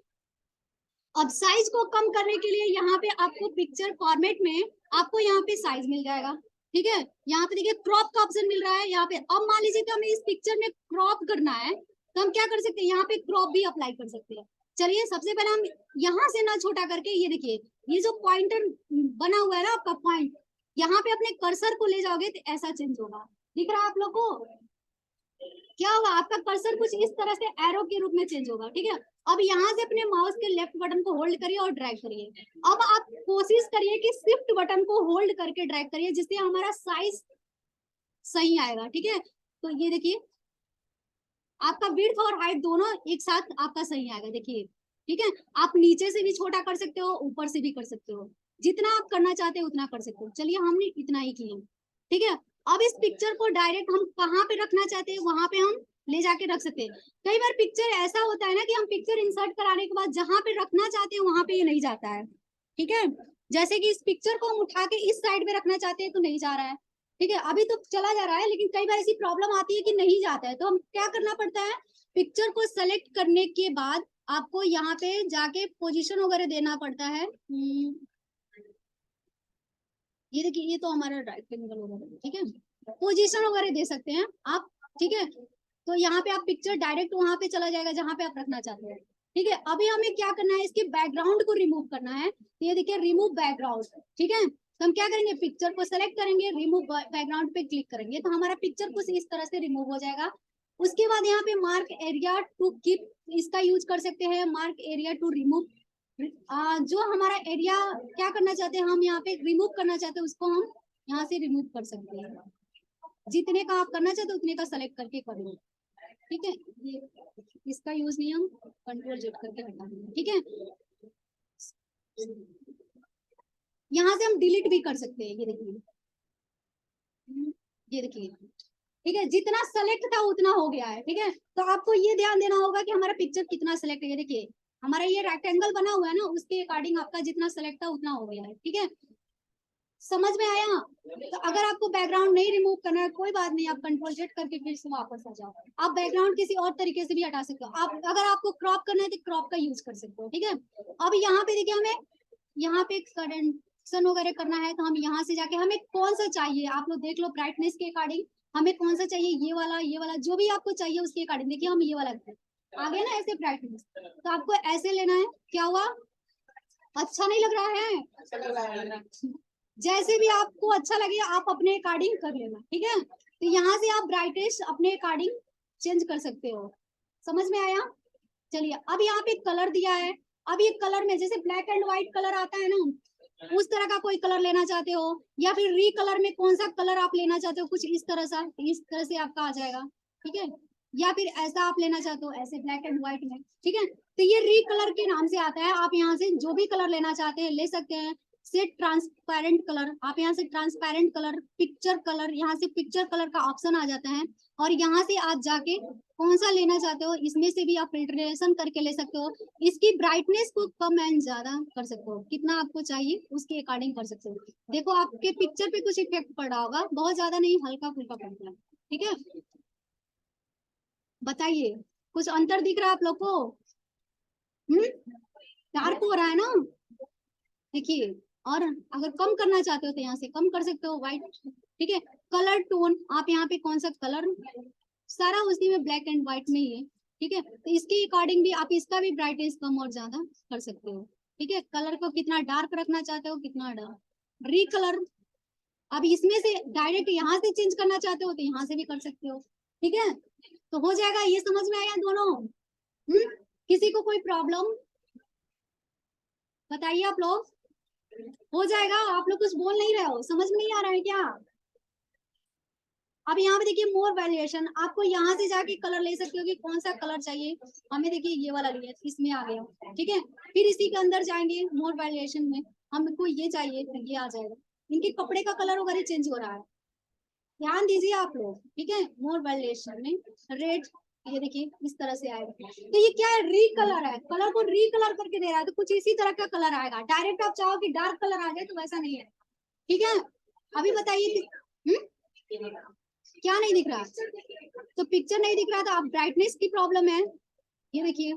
अब साइज को कम करने के लिए यहाँ पे आपको पिक्चर फॉर्मेट में आपको यहाँ पे साइज मिल जाएगा, ठीक है। यहाँ पे देखिए क्रॉप का ऑप्शन मिल रहा है यहाँ पे। अब मान लीजिए कि हमें इस पिक्चर में क्रॉप करना है, तो हम क्या कर सकते हैं, यहाँ पे क्रॉप भी अप्लाई कर सकते हैं। चलिए सबसे पहले हम यहाँ से ना छोटा करके, ये देखिए ये जो पॉइंटर बना हुआ है ना आपका पॉइंट, यहाँ पे अपने कर्सर को ले जाओगे तो ऐसा चेंज होगा। दिख रहा है आप लोग को? क्या होगा, आपका कर्सर कुछ इस तरह से एरो के रूप में चेंज होगा, ठीक है। अब यहाँ से अपने माउस के लेफ्ट बटन को होल्ड करिए और ड्रैग करिए। अब आप कोशिश करिए कि शिफ्ट बटन को होल्ड करके ड्रैग करिए, जिससे हमारा साइज सही आएगा, ठीक है। तो ये देखिए आपका विड्थ और हाइट दोनों एक साथ आपका सही आएगा, देखिए, ठीक है। आप नीचे से भी छोटा कर सकते हो, ऊपर से भी कर सकते हो, जितना आप करना चाहते हो उतना कर सकते हो। चलिए हमने इतना ही किया, ठीक है। अब इस पिक्चर को डायरेक्ट हम कहाँ पे रखना चाहते हैं वहां पे हम ले जाके रख सकते हैं। कई बार पिक्चर ऐसा होता है ना कि हम पिक्चर इंसर्ट कराने के बाद जहां पे रखना चाहते हैं वहां पे ये नहीं जाता है, ठीक है। जैसे कि इस पिक्चर को हम उठा के इस साइड में रखना चाहते हैं तो नहीं जा रहा है, ठीक है। अभी तो चला जा रहा है, लेकिन कई बार ऐसी प्रॉब्लम आती है कि नहीं जाता है, तो हम क्या करना पड़ता है, पिक्चर को सेलेक्ट करने के बाद आपको यहाँ पे जाके पोजीशन वगैरह देना पड़ता है। ये देखिए ये तो हमारा राइट एंगल वगैरह, ठीक है, पोजीशन वगैरह दे सकते हैं आप, ठीक है। तो यहाँ पे आप पिक्चर डायरेक्ट वहां पे चला जाएगा जहां पे आप रखना चाहते हैं, ठीक है। अभी हमें क्या करना है, इसके बैकग्राउंड को रिमूव करना है। ये देखिए रिमूव बैकग्राउंड, ठीक है। तो हम क्या करेंगे, पिक्चर को सेलेक्ट करेंगे, रिमूव बैकग्राउंड पे क्लिक करेंगे तो हमारा पिक्चर कुछ इस तरह से रिमूव हो जाएगा। उसके बाद यहाँ पे मार्क एरिया टू कीप, इसका यूज कर सकते हैं, मार्क एरिया टू रिमूव। जो हमारा एरिया क्या करना चाहते हैं, हम यहाँ पे रिमूव करना चाहते हैं, उसको हम यहाँ से रिमूव कर सकते हैं। जितने का आप करना चाहते हो उतने का सेलेक्ट करके कर लो, ठीक है। ये इसका यूज नहीं, हम कंट्रोल जेड करके हटा देंगे, ठीक है। यहाँ से हम डिलीट भी कर सकते हैं, ये देखिए, ये देखिए, ठीक है। जितना सेलेक्ट था उतना हो गया है, ठीक है। तो आपको ये ध्यान देना होगा कि हमारा पिक्चर कितना सेलेक्ट है। ये देखिए हमारा ये रेक्टेंगल बना हुआ है ना, उसके अकॉर्डिंग आपका जितना सेलेक्ट था उतना हो गया है, ठीक है। समझ में आया? तो अगर आपको बैकग्राउंड नहीं रिमूव करना है कोई बात नहीं, आप कंट्रोल जेड करके फिर से वापस आ जाओ। आप बैकग्राउंड किसी और तरीके से भी हटा सकते हो। आप अगर आपको क्रॉप करना है तो क्रॉप का यूज कर सकते हो, ठीक है। अब यहाँ पे देखिए हमें यहाँ पे करेक्शन वगैरह करना है, तो हम यहाँ से जाके हमें कौन सा चाहिए आप लोग देख लो, ब्राइटनेस के अकॉर्डिंग हमें कौन सा चाहिए, ये वाला जो भी आपको चाहिए उसके अकॉर्डिंग। देखिए हम ये वाला आ गया ना ऐसे ब्राइटनेस, तो आपको ऐसे लेना है। क्या हुआ, अच्छा नहीं लग रहा है? अच्छा लग रहा है। जैसे भी आपको अच्छा लगे आप अपने अकॉर्डिंग कर लेना, ठीक है। तो यहाँ से आप ब्राइटनेस अपने अकॉर्डिंग चेंज कर सकते हो। समझ में आया? चलिए अब यहाँ पे कलर दिया है। अब ये कलर में जैसे ब्लैक एंड व्हाइट कलर आता है ना, उस तरह का कोई कलर लेना चाहते हो, या फिर री कलर में कौन सा कलर आप लेना चाहते हो, कुछ इस तरह सा, इस तरह से आपका आ जाएगा, ठीक है। या फिर ऐसा आप लेना चाहते हो, ऐसे ब्लैक एंड व्हाइट में, ठीक है। तो ये री कलर के नाम से आता है। आप यहाँ से जो भी कलर लेना चाहते हैं ले सकते हैं। से ट्रांसपेरेंट कलर, आप यहाँ से ट्रांसपेरेंट कलर, पिक्चर कलर, यहाँ से पिक्चर कलर का ऑप्शन आ जाता है। और यहाँ से आप जाके कौन सा लेना चाहते हो इसमें से भी आप फिल्ट्रेशन करके ले सकते हो। इसकी ब्राइटनेस को कम एंड ज्यादा कर सकते हो, कितना आपको चाहिए उसके अकॉर्डिंग कर सकते हो। देखो आपके पिक्चर पे कुछ इफेक्ट पड़ रहा होगा, बहुत ज्यादा नहीं, हल्का फुल्का पड़ता है, ठीक है। बताइए कुछ अंतर दिख रहा है आप लोग को? डार्क हो रहा है ना, देखिए। और अगर कम करना चाहते हो तो यहाँ से कम कर सकते हो, व्हाइट, ठीक है। कलर टोन, आप यहाँ पे कौन सा कलर, सारा उसी में ब्लैक एंड व्हाइट में ही है, ठीक है। तो इसके अकॉर्डिंग भी आप इसका भी ब्राइटनेस कम और ज्यादा कर सकते हो, ठीक है। कलर को कितना डार्क रखना चाहते हो, कितना डार्क। री कलर, अब इसमें से डायरेक्ट यहाँ से चेंज करना चाहते हो तो यहाँ से भी कर सकते हो, ठीक है। तो हो जाएगा, ये समझ में आया दोनों? किसी को कोई प्रॉब्लम बताइए आप लोग? हो जाएगा? आप लोग कुछ बोल नहीं रहे हो, समझ में नहीं आ रहा है क्या? अब यहाँ पे देखिए मोर वैल्यूएशन, आपको यहाँ से जाके कलर ले सकते हो कि कौन सा कलर चाहिए हमें। देखिए ये वाला लिया, इसमें आ गया, ठीक है। फिर इसी के अंदर जाएंगे मोर वैल्यूएशन में, हमको ये चाहिए तो ये आ जाएगा। इनके कपड़े का कलर वगैरह चेंज हो रहा है, ध्यान दीजिए आप लोग, ठीक है। मोर वाइलेशन में रेड, ये देखिए इस तरह से आएगा। तो ये क्या है, रीकलर है, कलर को रीकलर करके दे रहा है, तो कुछ इसी तरह का कलर आएगा। डायरेक्ट आप चाहो कि डार्क कलर आ जाए तो वैसा नहीं है, ठीक है। अभी बताइए कि क्या नहीं दिख रहा, तो पिक्चर नहीं दिख रहा तो आप ब्राइटनेस की प्रॉब्लम है, ये देखिए,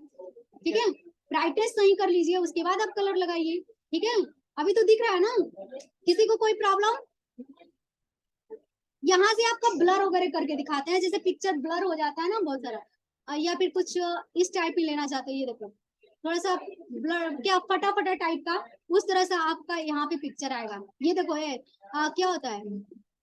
ठीक है। ब्राइटनेस सही कर लीजिए, उसके बाद आप कलर लगाइए, ठीक है। अभी तो दिख रहा है ना, किसी को कोई प्रॉब्लम? यहाँ से आपका ब्लर वगैरह करके दिखाते हैं, जैसे पिक्चर ब्लर हो जाता है ना बहुत सारा, या फिर कुछ इस टाइप में लेना चाहते हो, ये देखो थोड़ा सा ब्लर, क्या फटा फटा टाइप का, उस तरह से आपका यहाँ पे पिक्चर आएगा। ये देखो ये क्या होता है,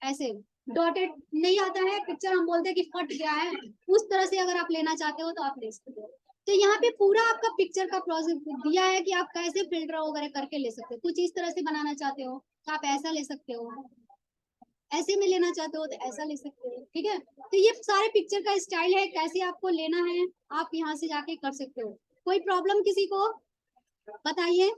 ऐसे डॉटेड नहीं आता है पिक्चर, हम बोलते हैं कि फट गया है, उस तरह से अगर आप लेना चाहते हो तो आप ले सकते हो। तो यहाँ पे पूरा आपका पिक्चर का प्रोसेस दिया है कि आप कैसे फिल्टर वगैरह करके ले सकते हो। कुछ इस तरह से बनाना चाहते हो तो आप ऐसा ले सकते हो, ऐसे में लेना चाहते हो तो ऐसा ले सकते हो, ठीक है। तो ये सारे पिक्चर का स्टाइल है, कैसे आपको लेना है आप यहाँ से जाके कर सकते हो। कोई प्रॉब्लम किसी को बताइए।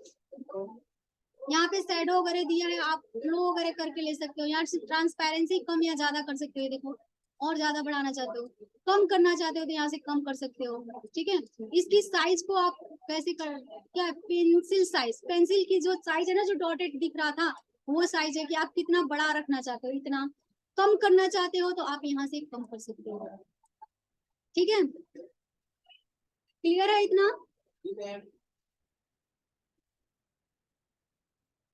यहाँ पे शैडो वगैरह दिया है, आप ग्लो वगैरह करके ले सकते हो। यहाँ से ट्रांसपेरेंसी कम या ज्यादा कर सकते हो, देखो और ज्यादा बढ़ाना चाहते हो, कम करना चाहते हो तो यहाँ से कम कर सकते हो, ठीक है। इसकी साइज को आप कैसे कर, क्या पेंसिल साइज, पेंसिल की जो साइज है ना, जो डॉटेड दिख रहा था वो साइज है कि आप कितना बड़ा रखना चाहते हो, इतना कम करना चाहते हो तो आप यहाँ से कम कर सकते हो, ठीक है। क्लियर है इतना?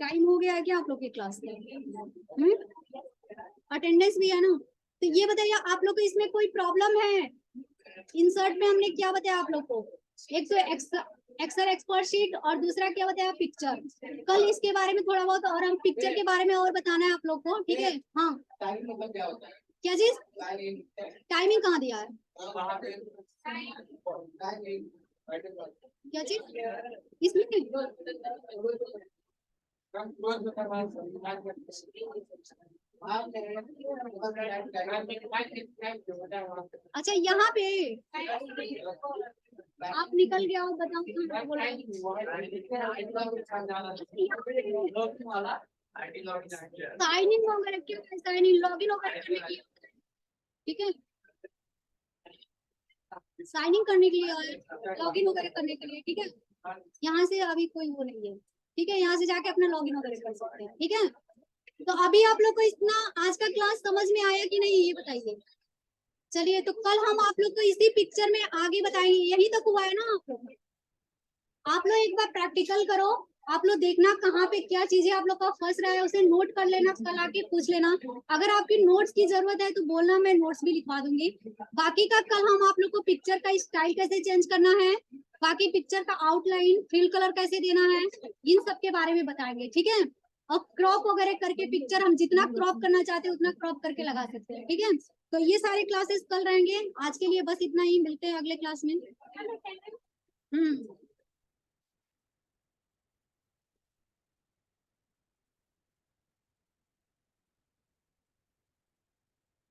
टाइम हो गया है क्या आप लोग की क्लास में? अटेंडेंस भी है ना? तो ये बताइए आप लोग को इसमें कोई प्रॉब्लम है? इंसर्ट में हमने क्या बताया आप लोग को, एक तो एक्सेल एक्सपर्ट शीट और दूसरा क्या बताया, पिक्चर। कल इसके बारे में थोड़ा बहुत और हम पिक्चर के बारे में और बताना है आप लोग को, ठीक है। हाँ क्या चीज, टाइमिंग कहाँ दिया है, क्या चीज इसमें? अच्छा यहाँ पे आप निकल गया हो, बताओ साइन इन वगैरह क्यों, साइन इन लॉग इन वगैरह करने के लिए, ठीक है। साइन इन करने के लिए, लॉग इन वगैरह करने के लिए, ठीक है। यहाँ से अभी कोई वो नहीं है, ठीक है। यहाँ से जाके अपना लॉग इन वगैरह कर सकते हैं, ठीक है। तो अभी आप लोग को इतना आज का क्लास समझ में आया कि नहीं, ये बताइए। चलिए तो कल हम आप लोग को इसी पिक्चर में आगे बताएंगे, यही तक हुआ है ना आप लोग एक बार प्रैक्टिकल करो, आप लोग देखना कहाँ पे क्या चीजें आप लोग का फंस रहा है, उसे नोट कर लेना, कल आके पूछ लेना। अगर आपकी नोट्स की जरूरत है तो बोलना, मैं नोट्स भी लिखवा दूंगी। बाकी का कल हम आप लोग को पिक्चर का स्टाइल कैसे चेंज करना है, बाकी पिक्चर का आउटलाइन फिल कलर कैसे देना है, इन सब के बारे में बताएंगे, ठीक है। और क्रॉप वगैरह करके पिक्चर हम जितना क्रॉप करना चाहते हैं उतना क्रॉप करके लगा सकते हैं, ठीक है। तो ये सारे क्लासेस कल रहेंगे, आज के लिए बस इतना ही, मिलते हैं अगले क्लास में।